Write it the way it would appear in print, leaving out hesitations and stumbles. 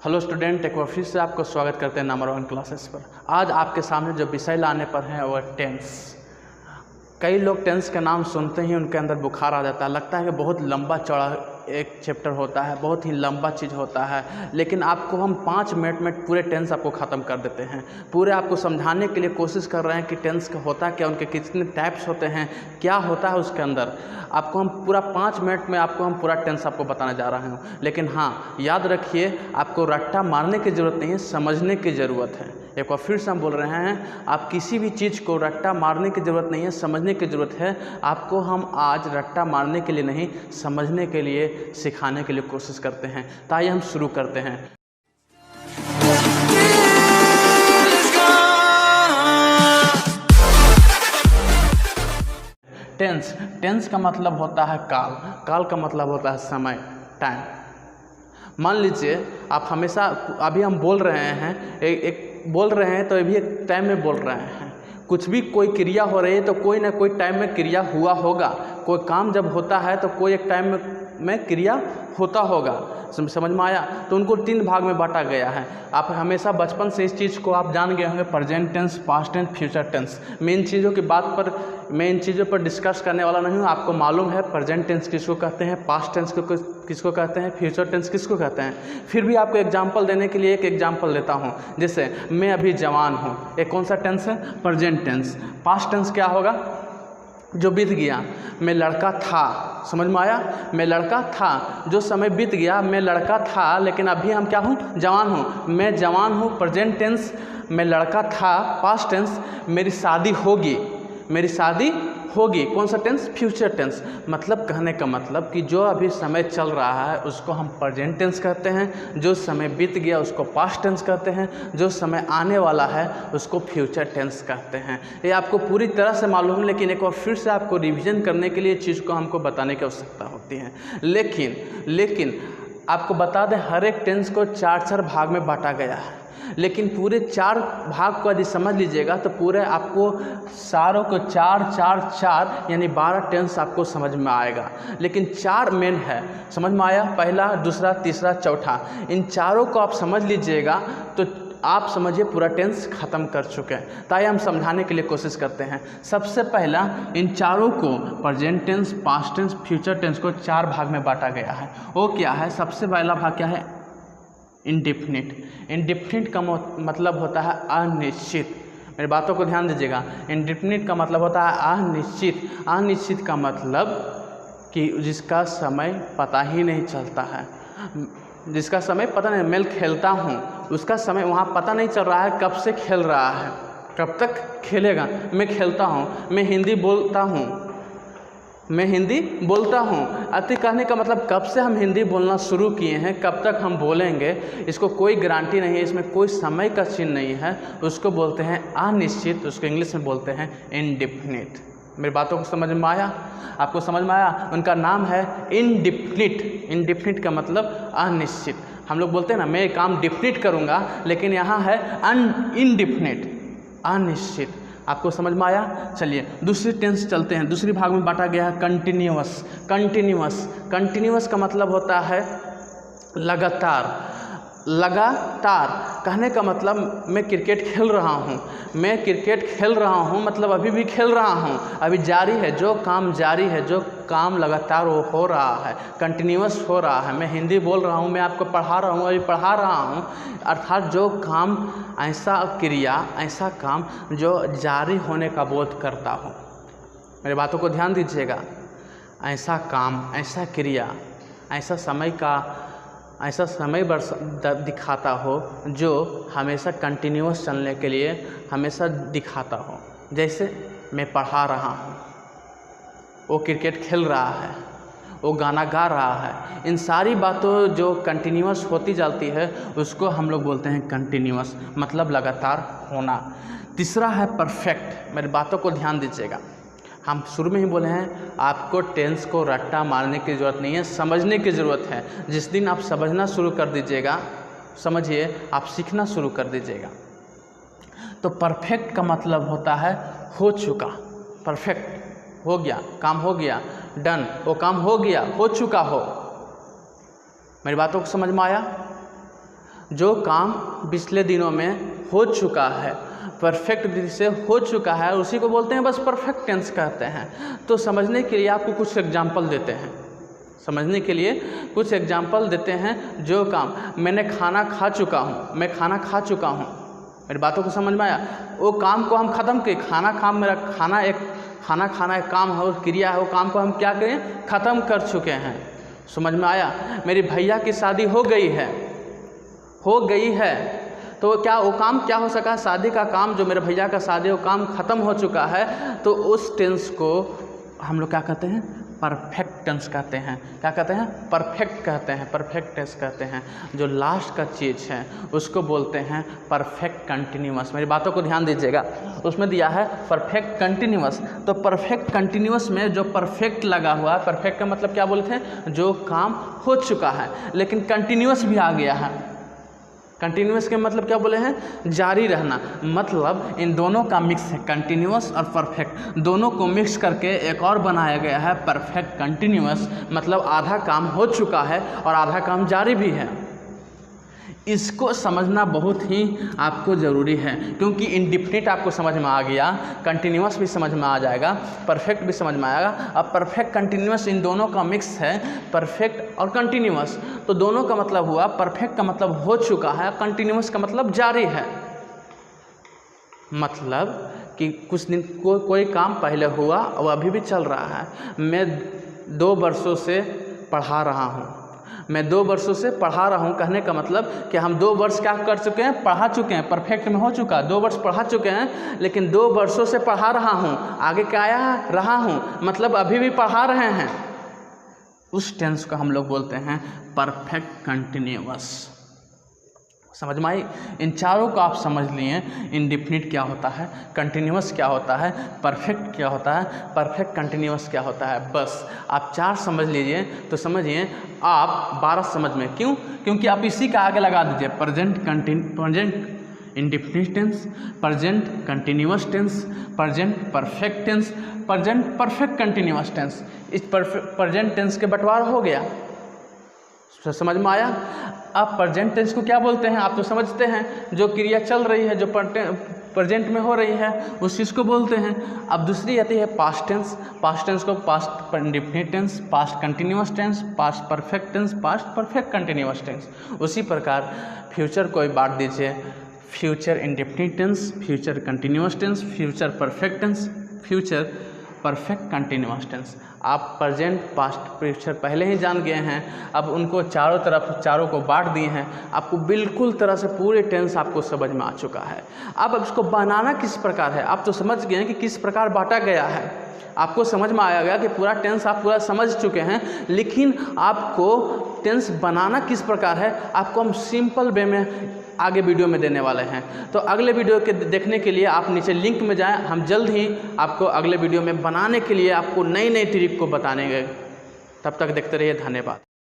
Hello student, एक बार फिर से आपको स्वागत करते हैं नंबर 1 क्लासेस पर। आज आपके सामने जो विषय लाने पर है वो टेंस। कई लोग टेंस का नाम सुनते ही उनके अंदर बुखार आ जाता है, लगता है कि बहुत लंबा चौड़ा एक चैप्टर होता है, बहुत ही लंबा चीज़ होता है। लेकिन आपको हम 5 मिनट में पूरे टेंस आपको ख़त्म कर देते हैं। पूरे आपको समझाने के लिए कोशिश कर रहे हैं कि टेंस का होता क्या, उनके कितने टाइप्स होते हैं, क्या होता है उसके अंदर। आपको हम पूरा 5 मिनट में आपको हम पूरा टेंस आपको बताने जा रहे हैं। लेकिन हाँ, याद रखिए, आपको रट्टा मारने की ज़रूरत नहीं है, समझने की ज़रूरत है। एक बार फिर से हम बोल रहे हैं, आप किसी भी चीज़ को रट्टा मारने की ज़रूरत नहीं है, समझने की ज़रूरत है। आपको हम आज रट्टा मारने के लिए नहीं, समझने के लिए, सिखाने के लिए कोशिश करते हैं। तो आइए हम शुरू करते हैं। टेंस का मतलब होता है काल। काल का मतलब होता है समय, टाइम। मान लीजिए आप हमेशा, अभी हम बोल रहे हैं, एक बोल रहे हैं तो अभी एक टाइम में बोल रहे हैं। कुछ भी कोई क्रिया हो रही है तो कोई ना कोई टाइम में क्रिया हुआ होगा। कोई काम जब होता है तो कोई एक टाइम में क्रिया होता होगा। समझ में आया? तो उनको 3 भाग में बांटा गया है। आप हमेशा बचपन से इस चीज़ को आप जान गए होंगे, present tense, past tense, future tense. मैं इन चीज़ों की बात पर, मैं इन चीज़ों पर डिस्कस करने वाला नहीं हूँ। आपको मालूम है प्रेजेंट टेंस किसको कहते हैं, पास्ट टेंस को किसको कहते हैं, फ्यूचर टेंस किसको कहते हैं। फिर भी आपको एग्जाम्पल देने के लिए एक एग्जाम्पल देता हूँ। जैसे मैं अभी जवान हूँ, एक कौन सा टेंस है? Present tense. पास्ट टेंस क्या होगा? जो बीत गया। मैं लड़का था, समझ में आया? मैं लड़का था, जो समय बीत गया। मैं लड़का था लेकिन अभी हम क्या हूँ? जवान हूँ। मैं जवान हूँ, प्रेजेंट टेंस। मैं लड़का था, पास्ट टेंस। मेरी शादी होगी, मेरी शादी होगी, कौन सा टेंस? Future tense. मतलब कहने का मतलब कि जो अभी समय चल रहा है उसको हम प्रेजेंट टेंस कहते हैं, जो समय बीत गया उसको पास्ट टेंस कहते हैं, जो समय आने वाला है उसको फ्यूचर टेंस कहते हैं। ये आपको पूरी तरह से मालूम है, लेकिन एक बार फिर से आपको रिवीजन करने के लिए चीज़ को हमको बताने की आवश्यकता होती है। लेकिन आपको बता दें, हर एक टेंस को 4 भाग में बांटा गया है। लेकिन पूरे 4 भाग को यदि समझ लीजिएगा तो पूरे आपको सारों को 4 यानी 12 टेंस आपको समझ में आएगा। लेकिन 4 मेन है, समझ में आया? पहला, दूसरा, तीसरा, चौथा। इन चारों को आप समझ लीजिएगा तो आप समझिए पूरा टेंस ख़त्म कर चुके हैं। ताकि हम समझाने के लिए कोशिश करते हैं। सबसे पहला, इन चारों को present tense, past tense, future tense को 4 भाग में बांटा गया है। वो क्या है? सबसे पहला भाग क्या है? इंडेफिनिट। इंडेफिनिट का मतलब होता है अनिश्चित। मेरी बातों को ध्यान दीजिएगा। इंडेफिनिट का मतलब होता है अनिश्चित। अनिश्चित का मतलब कि जिसका समय पता ही नहीं चलता है, जिसका समय पता नहीं। मैं खेलता हूँ, उसका समय वहाँ पता नहीं चल रहा है कब से खेल रहा है, कब तक खेलेगा। मैं खेलता हूँ, मैं हिंदी बोलता हूँ, मैं हिंदी बोलता हूँ। अति कहने का मतलब कब से हम हिंदी बोलना शुरू किए हैं, कब तक हम बोलेंगे, इसको कोई गारंटी नहीं है, इसमें कोई समय का चिन्ह नहीं है। उसको बोलते हैं अनिश्चित, उसको इंग्लिश में बोलते हैं इनडिफिनिट। मेरी बातों को समझ में आया? आपको समझ में आया? उनका नाम है इनडिफिनिट। इनडिफिनिट का मतलब अनिश्चित। हम लोग बोलते हैं ना, मैं काम डिफिनिट करूँगा, लेकिन यहाँ है इनडिफिनिट, अनिश्चित। आपको समझ में आया? चलिए दूसरी टेंस चलते हैं। दूसरी भाग में बांटा गया है कंटिन्यूअस। कंटिन्यूअस का मतलब होता है लगातार। लगातार कहने का मतलब मैं क्रिकेट खेल रहा हूँ, मैं क्रिकेट खेल रहा हूँ मतलब अभी भी खेल रहा हूँ, अभी जारी है, जो काम जारी है, जो काम लगातार वो हो रहा है, कंटिन्यूअस हो रहा है। मैं हिंदी बोल रहा हूँ, मैं आपको पढ़ा रहा हूँ, अभी पढ़ा रहा हूँ, अर्थात जो काम, ऐसा क्रिया, ऐसा काम जो जारी होने का बोध करता हो। मेरी बातों को ध्यान दीजिएगा। ऐसा काम, ऐसा क्रिया, ऐसा समय दिखाता हो जो हमेशा कंटिन्यूअस चलने के लिए हमेशा दिखाता हो। जैसे मैं पढ़ा रहा हूँ, वो क्रिकेट खेल रहा है, वो गाना गा रहा है। इन सारी बातों जो कंटिन्यूअस होती जाती है उसको हम लोग बोलते हैं कंटिन्यूअस, मतलब लगातार होना। तीसरा है परफेक्ट। मेरी बातों को ध्यान दीजिएगा। हम शुरू में ही बोले हैं, आपको टेंस को रट्टा मारने की ज़रूरत नहीं है, समझने की ज़रूरत है। जिस दिन आप समझना शुरू कर दीजिएगा, समझिए, आप सीखना शुरू कर दीजिएगा। तो परफेक्ट का मतलब होता है हो चुका। परफेक्ट हो गया, काम हो गया, डन, वो काम हो गया, हो चुका हो। मेरी बातों को समझ में आया? जो काम पिछले दिनों में हो चुका है, परफेक्ट विधि से हो चुका है, उसी को बोलते हैं बस परफेक्ट टेंस कहते हैं। तो समझने के लिए आपको कुछ एग्जाम्पल देते हैं, समझने के लिए कुछ एग्जाम्पल देते हैं। जो काम मैंने खाना खा चुका हूँ, मैं खाना खा चुका हूँ, मेरी बातों को समझ में आया? वो काम को हम ख़त्म किए, मेरा खाना खाना एक काम है और क्रिया है, वो काम को हम क्या करें, ख़त्म कर चुके हैं। समझ में आया? मेरी भैया की शादी हो गई है, तो क्या वो काम क्या हो सका, शादी का काम, जो मेरे भैया का शादी वो काम ख़त्म हो चुका है, तो उस टेंस को हम लोग क्या कहते हैं, परफेक्ट टेंस कहते हैं। क्या कहते हैं? परफेक्ट कहते हैं, परफेक्ट टेंस कहते हैं। जो लास्ट का चीज़ है उसको बोलते हैं परफेक्ट कंटिन्यूअस। मेरी बातों को ध्यान दीजिएगा, उसमें दिया है परफेक्ट कंटिन्यूअस। तो परफेक्ट कंटिन्यूअस में जो परफेक्ट लगा हुआ है, परफेक्ट का मतलब क्या बोलते हैं, जो काम हो चुका है, लेकिन कंटिन्यूअस भी आ गया है। कंटिन्यूअस के मतलब क्या बोले हैं, जारी रहना। मतलब इन दोनों का मिक्स है, कंटिन्यूअस और परफेक्ट, दोनों को मिक्स करके एक और बनाया गया है परफेक्ट कंटिन्यूअस। मतलब आधा काम हो चुका है और आधा काम जारी भी है। इसको समझना बहुत ही आपको ज़रूरी है, क्योंकि इंडिफिनिट आपको समझ में आ गया, कंटिन्यूअस भी समझ में आ जाएगा, परफेक्ट भी समझ में आएगा। अब परफेक्ट कंटिन्यूअस इन दोनों का मिक्स है, परफेक्ट और कंटिन्यूअस। तो दोनों का मतलब हुआ, परफेक्ट का मतलब हो चुका है, कंटिन्यूअस का मतलब जारी है। मतलब कि कुछ दिन कोई काम पहले हुआ और अभी भी चल रहा है। मैं 2 वर्षों से पढ़ा रहा हूँ, मैं 2 वर्षों से पढ़ा रहा हूँ, कहने का मतलब कि हम 2 वर्ष क्या कर चुके हैं, पढ़ा चुके हैं, परफेक्ट में हो चुका, 2 वर्ष पढ़ा चुके हैं, लेकिन 2 वर्षों से पढ़ा रहा हूँ, आगे क्या आया, रहा हूँ, मतलब अभी भी पढ़ा रहे हैं। उस टेंस को हम लोग बोलते हैं परफेक्ट कंटिन्यूअस। समझ में आई? इन चारों को आप समझ लिए, इंडिफिनिट क्या होता है, कंटिन्यूअस क्या होता है, परफेक्ट क्या होता है, परफेक्ट कंटिन्यूअस क्या होता है। बस आप 4 समझ लीजिए तो समझिए आप 12 समझ में। क्यों? क्योंकि आप इसी का आगे लगा दीजिए, present indefinite tense, present continuous tense, present perfect tense, present perfect continuous tense. इस प्रेजेंट टेंस के बंटवारा हो गया, समझ में आया? अब प्रेजेंट टेंस को क्या बोलते हैं, आप तो समझते हैं, जो क्रिया चल रही है, जो प्रेजेंट में हो रही है, उस चीज़ को बोलते हैं। अब दूसरी आती है पास्ट टेंस। पास्ट टेंस को past indefinite tense, past continuous tense, past perfect tense, past perfect continuous tense. उसी प्रकार फ्यूचर को बांट दीजिए, future indefinite tense, future continuous tense, future perfect tense, future perfect continuous tense. आप present, past, future पहले ही जान गए हैं, अब उनको चारों को बांट दिए हैं, आपको बिल्कुल तरह से पूरे टेंस आपको समझ में आ चुका है। अब इसको बनाना किस प्रकार है, आप तो समझ गए हैं कि किस प्रकार बांटा गया है, आपको समझ में आया गया कि पूरा टेंस आप पूरा समझ चुके हैं, लेकिन आपको टेंस बनाना किस प्रकार है, आपको हम सिंपल वे में आगे वीडियो में देने वाले हैं। तो अगले वीडियो के देखने के लिए आप नीचे लिंक में जाएं, हम जल्द ही आपको अगले वीडियो में बनाने के लिए आपको नई नई ट्रिक को बताएंगे। तब तक देखते रहिए, धन्यवाद।